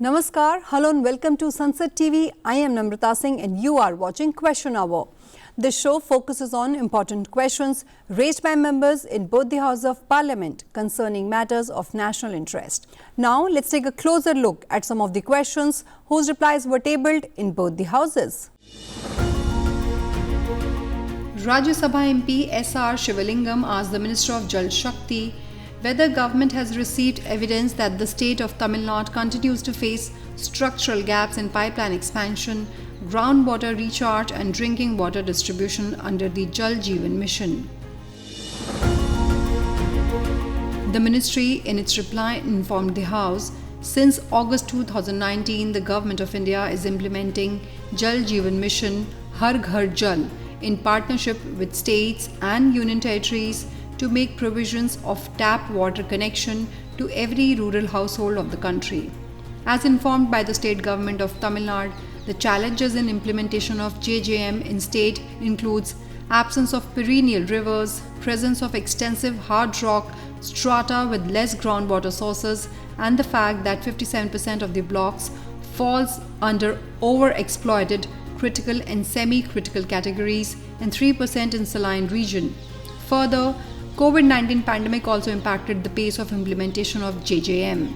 Namaskar, hello and welcome to Sunset TV. I am Namrata Singh and you are watching Question Hour. This show focuses on important questions raised by members in both the House of Parliament concerning matters of national interest. Now let's take a closer look at some of the questions whose replies were tabled in both the houses. Rajya Sabha MP S.R. Shivalingam asked the Minister of Jal Shakti whether government has received evidence that the state of Tamil Nadu continues to face structural gaps in pipeline expansion, groundwater recharge and drinking water distribution under the Jal Jeevan Mission. The ministry, in its reply, informed the House, since August 2019, the Government of India is implementing Jal Jeevan Mission Har Ghar Jal in partnership with states and union territories to make provisions of tap water connection to every rural household of the country. As informed by the state government of Tamil Nadu, the challenges in implementation of JJM in state includes absence of perennial rivers, presence of extensive hard rock strata with less groundwater sources, and the fact that 57% of the blocks falls under overexploited, critical and semi-critical categories and 3% in saline region. Further, COVID-19 pandemic also impacted the pace of implementation of JJM.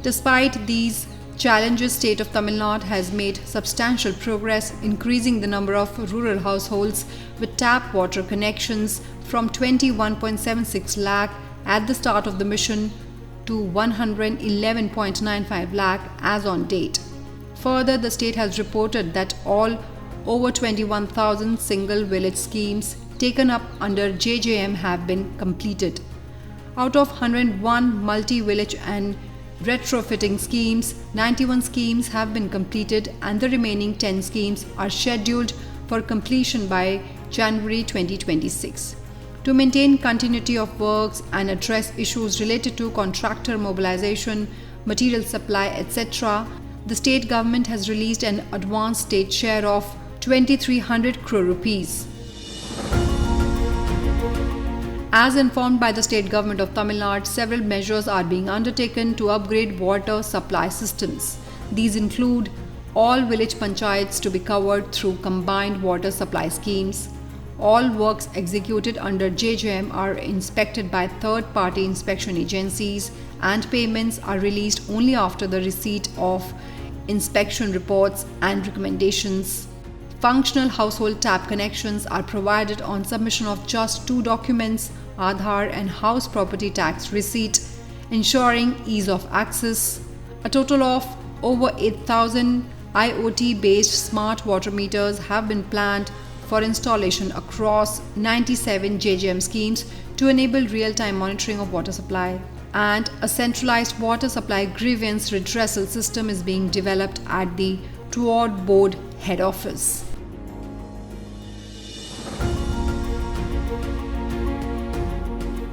Despite these challenges, state of Tamil Nadu has made substantial progress, increasing the number of rural households with tap water connections from 21.76 lakh at the start of the mission to 111.95 lakh as on date. Further, the state has reported that all over 21,000 single village schemes taken up under JJM have been completed. Out of 101 multi-village and retrofitting schemes, 91 schemes have been completed and the remaining 10 schemes are scheduled for completion by January 2026. To maintain continuity of works and address issues related to contractor mobilization, material supply, etc., the state government has released an advance state share of 2,300 crore rupees. As informed by the state government of Tamil Nadu, several measures are being undertaken to upgrade water supply systems. These include all village panchayats to be covered through combined water supply schemes. All works executed under JJM are inspected by third-party inspection agencies and payments are released only after the receipt of inspection reports and recommendations. Functional household tap connections are provided on submission of just 2 documents, Aadhaar and house property tax receipt, ensuring ease of access. A total of over 8,000 IoT-based smart water meters have been planned for installation across 97 JJM schemes to enable real-time monitoring of water supply. And a centralized water supply grievance redressal system is being developed at the TUAD Board head office.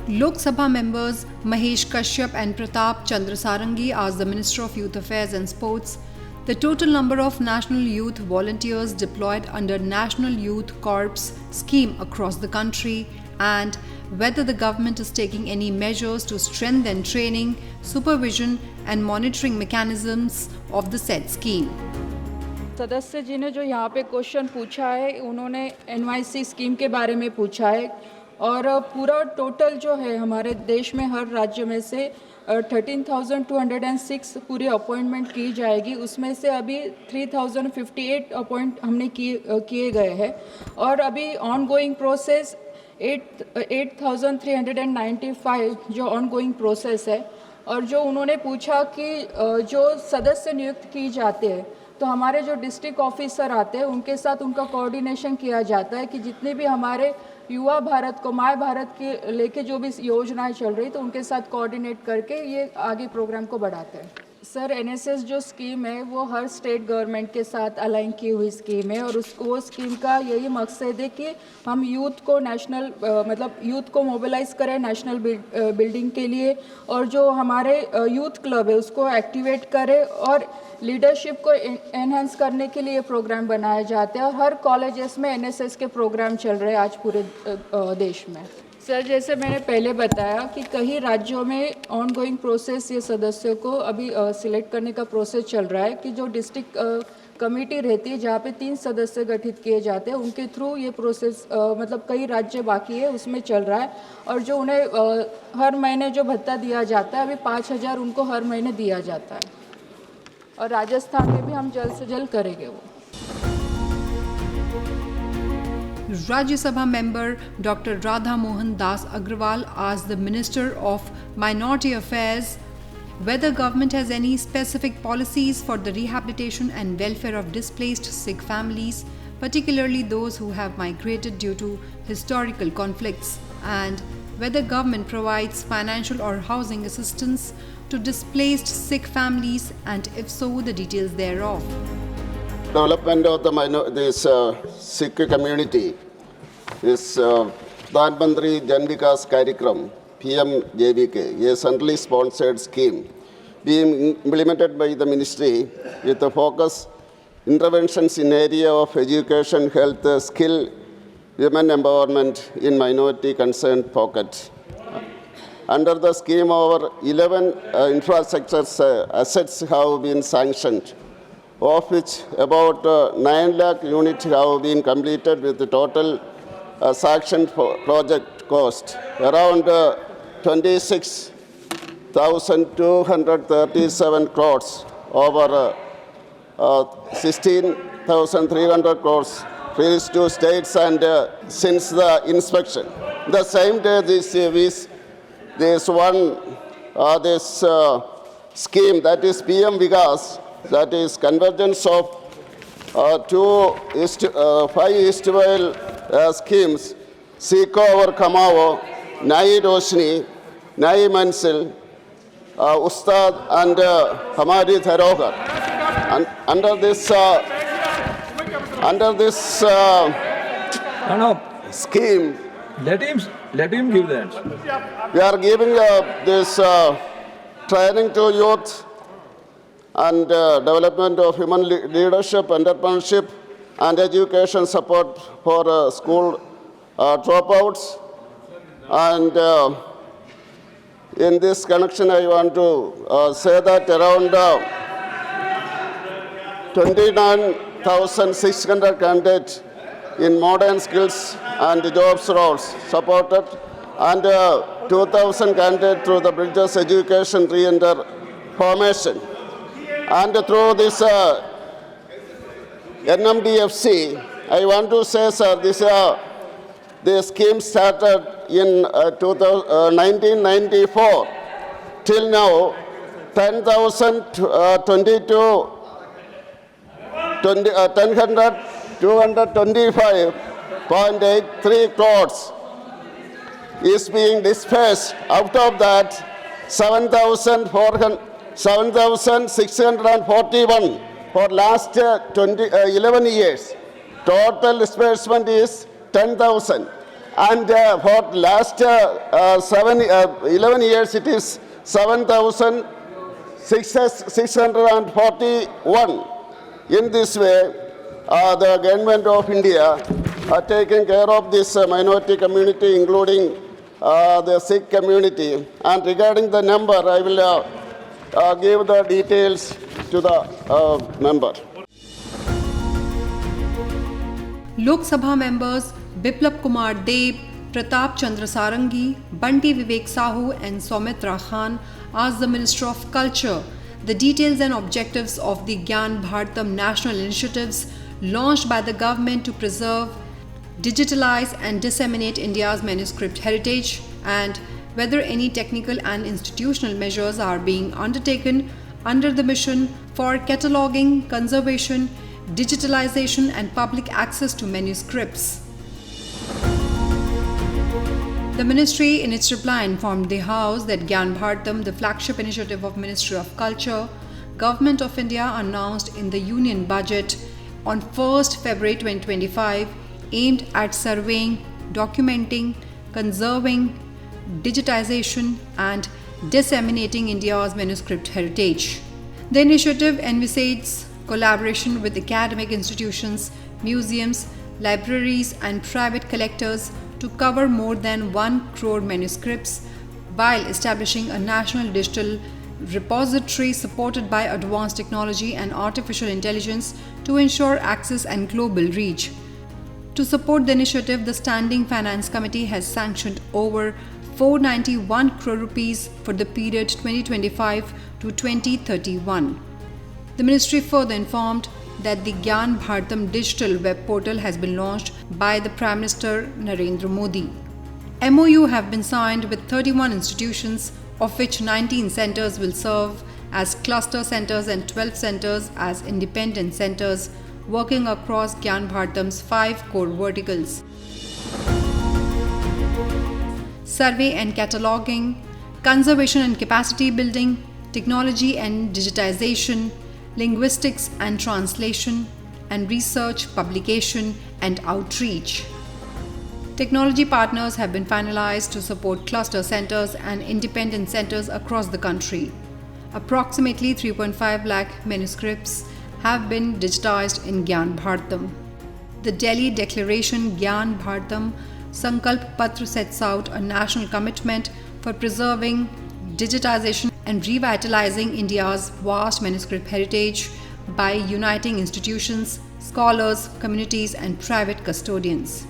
Lok Sabha members Mahesh Kashyap and Pratap Chandra Sarangi asked the Minister of Youth Affairs and Sports the total number of national youth volunteers deployed under National Youth Corps scheme across the country and whether the government is taking any measures to strengthen training, supervision and monitoring mechanisms of the said scheme. सदस्य जी ने जो यहाँ पे question पूछा है उन्होंने NYC scheme के बारे में पूछा है और पूरा टोटल जो है हमारे देश में हर राज्य में से 13,206 पूरी अपॉइंटमेंट की जाएगी, उसमें से अभी 3,058 अपॉइंट हमने किए गए हैं और अभी ऑन गोइंग प्रोसेस 8,395 जो ऑन गोइंग प्रोसेस है। और जो उन्होंने पूछा कि जो सदस्य नियुक्त की जाते हैं तो हमारे जो डिस्ट्रिक्ट ऑफिसर आते हैं उनके साथ उनका कोऑर्डिनेशन किया जाता है कि जितने भी हमारे युवा भारत को माय भारत के लेके जो भी योजनाएं चल रही तो उनके साथ कोऑर्डिनेट करके ये आगे प्रोग्राम को बढ़ाते हैं। सर एनएसएस जो स्कीम है वो हर स्टेट गवर्नमेंट के साथ अलाइन की हुई स्कीम है और वो स्कीम का यही मकसद है कि हम यूथ को नेशनल मतलब यूथ को मोबिलाइज करें नेशनल बिल्डिंग के लिए और जो हमारे यूथ क्लब है उसको एक्टिवेट करें और लीडरशिप को एनहांस करने के लिए प्रोग्राम बनाए जाते हैं और हर कॉलेजेस में एनएसएस के प्रोग्राम चल रहे हैं आज पूरे देश में। सर, जैसे मैंने पहले बताया कि कई राज्यों में ऑनगोइंग प्रोसेस ये सदस्यों को अभी सिलेक्ट करने का प्रोसेस चल रहा है कि जो डिस्ट्रिक्ट कमेटी रहती है जहाँ पे 3 सदस्य गठित किए जाते हैं, उनके थ्रू ये प्रोसेस मतलब कई राज्य बाकी है उसमें चल रहा है। और जो उन्हें हर महीने जो भत्ता दिया जाता है, अभी 5,000 उनको हर महीने दिया जाता है। और राजस्थान में भी हम जल्द से जल्द करेंगे वो। Rajya Sabha member Dr. Radha Mohan Das Agrawal asked the Minister of Minority Affairs whether government has any specific policies for the rehabilitation and welfare of displaced Sikh families, particularly those who have migrated due to historical conflicts, and whether government provides financial or housing assistance to displaced Sikh families, and if so, the details thereof. Development of this Sikh community is Pradhan Mantri Jan Vikas Karyakram PMJVK, a centrally sponsored scheme being implemented by the ministry with the focus interventions in area of education, health, skill, women empowerment in minority concerned pockets. Under the scheme, over 11 infrastructure assets have been sanctioned, of which about 9 lakh units have been completed with the total sanctioned project cost around 26,237 crores over 16,300 crores released to states and since the inspection. The same day this scheme, that is PM Vikas, that is convergence of 5 Eastwell schemes, Siko over Kamao, Nai Roshni, Nai Mansil, Ustad and Hamadi Tharogar. And under this No. scheme, Let him give that. we are giving this training to youth and development of human leadership, entrepreneurship, and education support for school dropouts. And in this connection, I want to say that around 29,600 candidates in modern skills and jobs roles supported, and 2,000 candidates through the Bridges Education Re-enter formation. And through this NMDFC, I want to say, sir, this scheme started in 1994. Till now, 225.83 crores is being dispersed. Out of that, 7,641 for last 11 years. Total disbursement is 10,000. And for last 11 years, it is 7,641. In this way, the government of India are taking care of this minority community, including the Sikh community. And regarding the number, I will give the details to the member. Lok Sabha members Biplab Kumar Deb, Pratap Chandra Sarangi, Bunty Vivek Sahu and Soumitra Khan asked the Minister of Culture the details and objectives of the Gyan Bharatam national initiatives launched by the government to preserve, digitalize and disseminate India's manuscript heritage, and whether any technical and institutional measures are being undertaken under the mission for cataloging, conservation, digitalization and public access to manuscripts. The ministry in its reply informed the House that Gyan Bharatam, the flagship initiative of Ministry of Culture, Government of India announced in the Union Budget on 1st February 2025, aimed at surveying, documenting, conserving, digitization and disseminating India's manuscript heritage. The initiative envisages collaboration with academic institutions, museums, libraries and private collectors to cover more than 1 crore manuscripts, while establishing a national digital repository supported by advanced technology and artificial intelligence to ensure access and global reach. To support the initiative, the Standing Finance Committee has sanctioned over 491 crore rupees for the period 2025 to 2031. The ministry further informed that the Gyan Bharatam digital web portal has been launched by the Prime Minister Narendra Modi. MOU have been signed with 31 institutions, of which 19 centers will serve as cluster centers and 12 centers as independent centers, working across Gyan Bharatam's 5 core verticals: survey and cataloging, conservation and capacity building, technology and digitization, linguistics and translation, and research, publication, and outreach. Technology partners have been finalized to support cluster centers and independent centers across the country. Approximately 3.5 lakh manuscripts have been digitized in Gyan Bharatam. The Delhi Declaration Gyan Bharatam Sankalp Patra sets out a national commitment for preserving, digitization, and revitalizing India's vast manuscript heritage by uniting institutions, scholars, communities, and private custodians.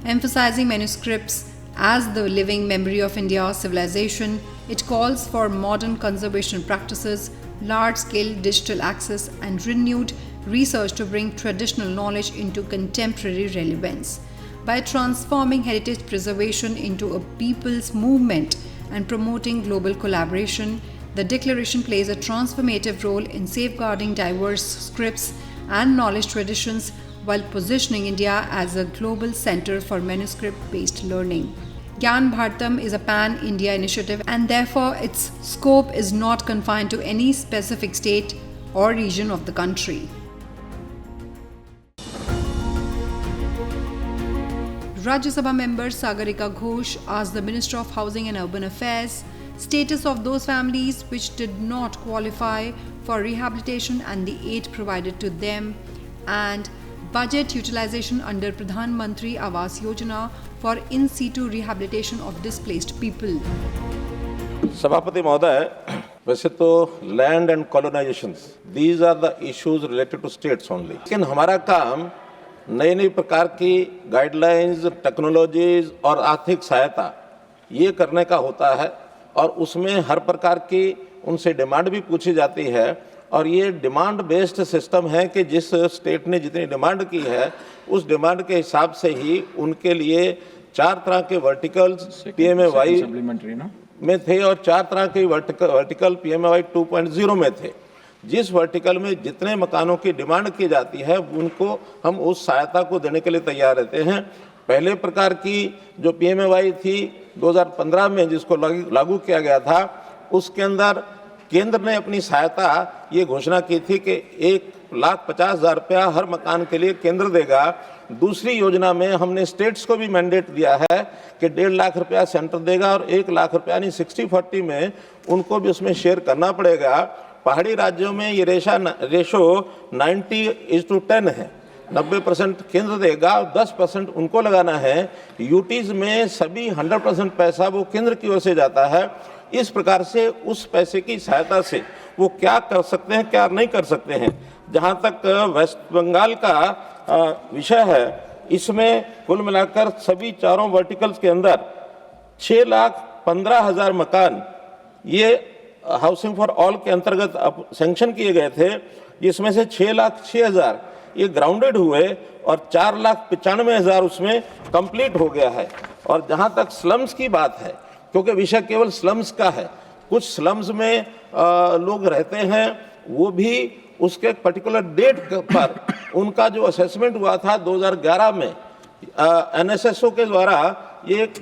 Emphasizing manuscripts as the living memory of India's civilization, it calls for modern conservation practices, large-scale digital access, and renewed research to bring traditional knowledge into contemporary relevance. By transforming heritage preservation into a people's movement and promoting global collaboration, the declaration plays a transformative role in safeguarding diverse scripts and knowledge traditions while positioning India as a global center for manuscript-based learning. Gyan Bharatam is a pan-India initiative, and therefore its scope is not confined to any specific state or region of the country. Rajya Sabha member Sagarika Ghosh asked the Minister of Housing and Urban Affairs status of those families which did not qualify for rehabilitation and the aid provided to them, and budget utilization under Pradhan Mantri Awas Yojana for in situ rehabilitation of displaced people. सभापति महोदय, वैसे तो land and colonisation these are the issues related to states only, लेकिन हमारा काम नई नई प्रकार की गाइडलाइंस, टेक्नोलॉजीज और आर्थिक सहायता ये करने का होता है, और उसमें हर प्रकार की उनसे डिमांड भी पूछी जाती है, और ये डिमांड बेस्ड सिस्टम है कि जिस स्टेट ने जितनी डिमांड की है उस डिमांड के हिसाब से ही उनके लिए 4 तरह के वर्टिकल्स PMAY में थे और 4 तरह के वर्टिकल PMAY 2.0 में थे। जिस वर्टिकल में जितने मकानों की डिमांड की जाती है उनको हम उस सहायता को देने के लिए तैयार रहते हैं। पहले प्रकार की जो PMAY थी 2015 में जिसको लागू किया गया था, उसके अंदर केंद्र ने अपनी सहायता ये घोषणा की थी कि 1,50,000 रुपया हर मकान के लिए केंद्र देगा। दूसरी योजना में हमने स्टेट्स को भी मैंडेट दिया है कि 1.5 लाख रुपया सेंटर देगा और 1 लाख रुपया यानी 60-40 में उनको भी उसमें शेयर करना पड़ेगा। पहाड़ी राज्यों में ये रेशो 90:10 है, 90% केंद्र देगा और 10% उनको लगाना है। यूटीज में सभी 100% पैसा वो केंद्र की ओर से जाता है। इस प्रकार से उस पैसे की सहायता से वो क्या कर सकते हैं, क्या नहीं कर सकते हैं। जहाँ तक वेस्ट बंगाल का विषय है, इसमें कुल मिलाकर सभी 4 वर्टिकल्स के अंदर 6,15,000 मकान ये हाउसिंग फॉर ऑल के अंतर्गत सैंक्शन किए गए थे, जिसमें से 6,06,000 ये ग्राउंडेड हुए और 4,95,000 उसमें कंप्लीट हो गया है। और जहाँ तक स्लम्स की बात है, क्योंकि विषय केवल स्लम्स का है, कुछ स्लम्स में लोग रहते हैं, वो भी उसके पर्टिकुलर डेट पर उनका जो असेसमेंट हुआ था 2011 में NSSO के द्वारा ये एक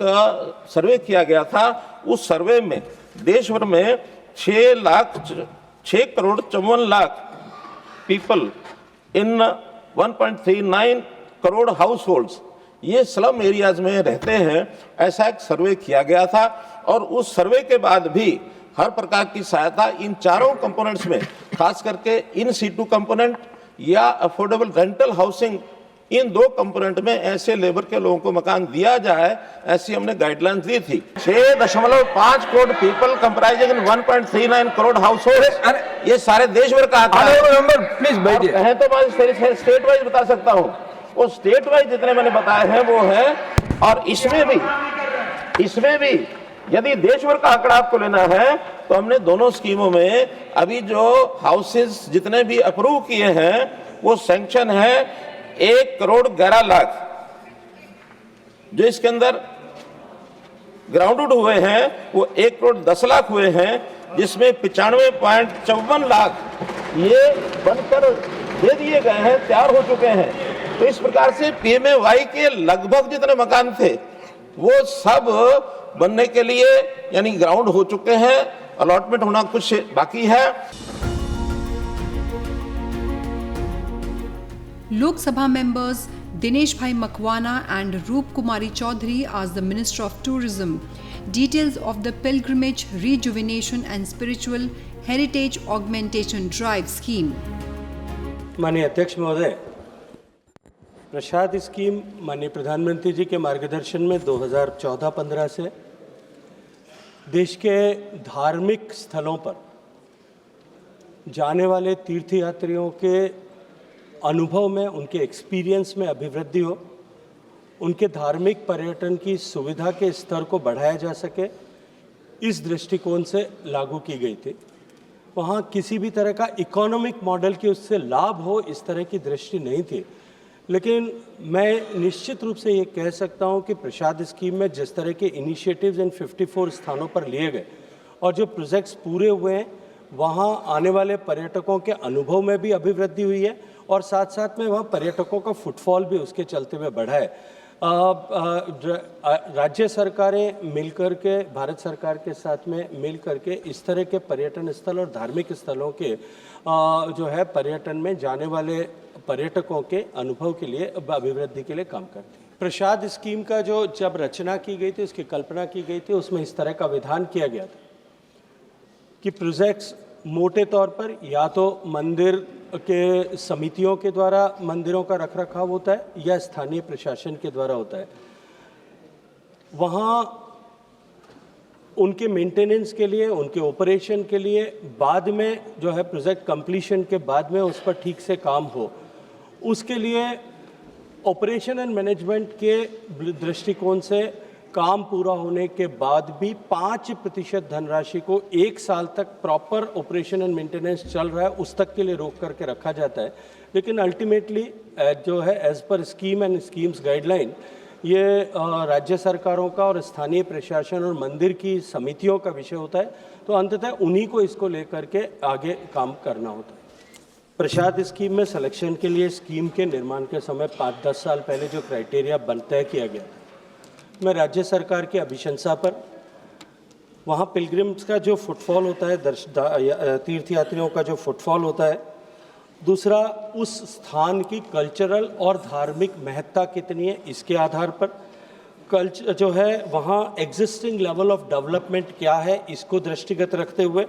सर्वे किया गया था। उस सर्वे में देश भर में 6 crore 54 lakh people in 1.39 crore house holds ये स्लम एरियाज में रहते हैं, ऐसा एक सर्वे किया गया था। और उस सर्वे के बाद भी हर प्रकार की सहायता इन 4 कंपोनेंट्स में, खास करके इन सीटू कंपोनेंट या अफोर्डेबल रेंटल हाउसिंग इन 2 कंपोनेंट में ऐसे लेबर के लोगों को मकान दिया जाए, ऐसी हमने गाइडलाइंस दी थी। 6.5 करोड़ पीपल कंप्राइजिंग इन 1.39 करोड़ हाउस होल्ड, ये सारे देश भर का आंकड़ा है। प्लीज बैठिए। कहें तो मैं स्टेट वाइज बता सकता हूँ, वो स्टेट वाइज जितने मैंने बताए हैं वो है। और इसमें भी यदि देश भर का आंकड़ा आपको लेना है तो हमने दोनों स्कीमों में अभी जो हाउसेस जितने भी अप्रूव किए हैं वो सैंक्शन है 1 करोड़ 11 लाख, जो इसके अंदर ग्राउंडेड हुए हैं वो 1 करोड़ 10 लाख हुए हैं, जिसमें 95.54 लाख ये बनकर दे दिए गए हैं, तैयार हो चुके हैं। तो इस प्रकार से PMAY के लगभग जितने मकान थे वो सब बनने के लिए यानी ग्राउंड हो चुके हैं, अलॉटमेंट होना कुछ बाकी है। Lok Sabha members Dinesh Bhai Makwana and Roop Kumari Chaudhary asked the Minister of Tourism details of the Pilgrimage Rejuvenation and Spiritual Heritage Augmentation Drive scheme. माननीय अध्यक्ष महोदय, प्रसाद स्कीम माननीय प्रधानमंत्री जी के मार्गदर्शन में 2014-15 से देश के धार्मिक स्थलों पर जाने वाले तीर्थयात्रियों के अनुभव में, उनके एक्सपीरियंस में अभिवृद्धि हो, उनके धार्मिक पर्यटन की सुविधा के स्तर को बढ़ाया जा सके, इस दृष्टिकोण से लागू की गई थी। वहाँ किसी भी तरह का इकोनॉमिक मॉडल की उससे लाभ हो, इस तरह की दृष्टि नहीं थी। लेकिन मैं निश्चित रूप से ये कह सकता हूँ कि प्रसाद स्कीम में जिस तरह के इनिशिएटिव्स इन 54 स्थानों पर लिए गए और जो प्रोजेक्ट्स पूरे हुए हैं, वहाँ आने वाले पर्यटकों के अनुभव में भी अभिवृद्धि हुई है और साथ साथ में वहाँ पर्यटकों का फुटफॉल भी उसके चलते हुए बढ़ा है। राज्य सरकारें मिलकर के, भारत सरकार के साथ में मिलकर के इस तरह के पर्यटन स्थल और धार्मिक स्थलों के जो है पर्यटन में जाने वाले पर्यटकों के अनुभव के लिए, अभिवृद्धि के लिए काम करती है। प्रसाद स्कीम का जो जब रचना की गई थी, उसकी कल्पना की गई थी, उसमें इस तरह का विधान किया गया था कि प्रोजेक्ट्स मोटे तौर पर या तो मंदिर के समितियों के द्वारा मंदिरों का रखरखाव होता है या स्थानीय प्रशासन के द्वारा होता है। वहाँ उनके मेंटेनेंस के लिए, उनके ऑपरेशन के लिए बाद में जो है प्रोजेक्ट कंप्लीशन के बाद में उस पर ठीक से काम हो, उसके लिए ऑपरेशन एंड मैनेजमेंट के दृष्टिकोण से काम पूरा होने के बाद भी 5% धनराशि को 1 साल तक प्रॉपर ऑपरेशन एंड मेंटेनेंस चल रहा है उस तक के लिए रोक करके रखा जाता है। लेकिन अल्टीमेटली जो है as per scheme and schemes guideline ये राज्य सरकारों का और स्थानीय प्रशासन और मंदिर की समितियों का विषय होता है, तो अंततः उन्हीं को इसको लेकर के आगे काम करना होता है। प्रसाद स्कीम में सिलेक्शन के लिए स्कीम के निर्माण के समय 5-10 साल पहले जो क्राइटेरिया तय किया गया था, मैं राज्य सरकार की अभिशंसा पर वहाँ पिलग्रिम्स का जो फुटफॉल होता है, तीर्थयात्रियों का जो फुटफॉल होता है, दूसरा उस स्थान की कल्चरल और धार्मिक महत्ता कितनी है, इसके आधार पर कल्चर जो है वहाँ एग्जिस्टिंग लेवल ऑफ डेवलपमेंट क्या है, इसको दृष्टिगत रखते हुए,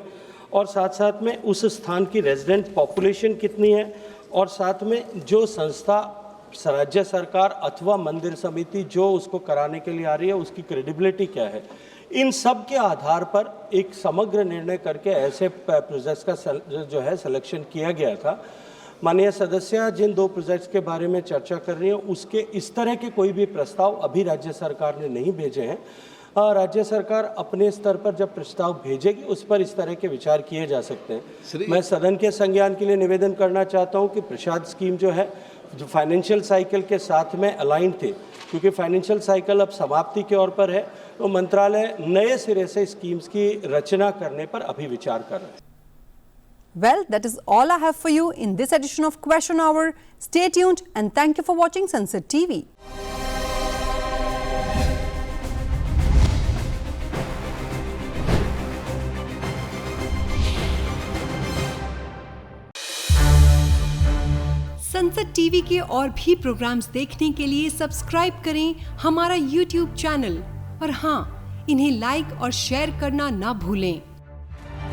और साथ साथ में उस स्थान की रेजिडेंट पॉपुलेशन कितनी है, और साथ में जो संस्था राज्य सरकार अथवा मंदिर समिति जो उसको कराने के लिए आ रही है उसकी क्रेडिबिलिटी क्या है, इन सब के आधार पर एक समग्र निर्णय करके ऐसे प्रोजेक्ट्स का जो है सिलेक्शन किया गया था। माननीय सदस्य जिन 2 प्रोजेक्ट्स के बारे में चर्चा कर रही है उसके इस तरह के कोई भी प्रस्ताव अभी राज्य सरकार ने नहीं भेजे हैं। राज्य सरकार अपने स्तर पर जब प्रस्ताव भेजेगी उस पर इस तरह के विचार किए जा सकते हैं। मैं सदन के संज्ञान के लिए निवेदन करना चाहता हूं कि प्रसाद स्कीम जो है जो फाइनेंशियल साइकिल के साथ में अलाइन थे, क्योंकि फाइनेंशियल साइकिल अब समाप्ति के ओर पर है, तो मंत्रालय नए सिरे से स्कीम्स की रचना करने पर अभी विचार कर रहा है। Well, that is all I have for you in this edition of Question Hour. Stay tuned and thank you for watching Sunset TV. Sunset TV के और भी प्रोग्राम्स देखने के लिए सब्सक्राइब करें हमारा YouTube चैनल और हाँ, इन्हें लाइक और शेयर करना ना भूलें।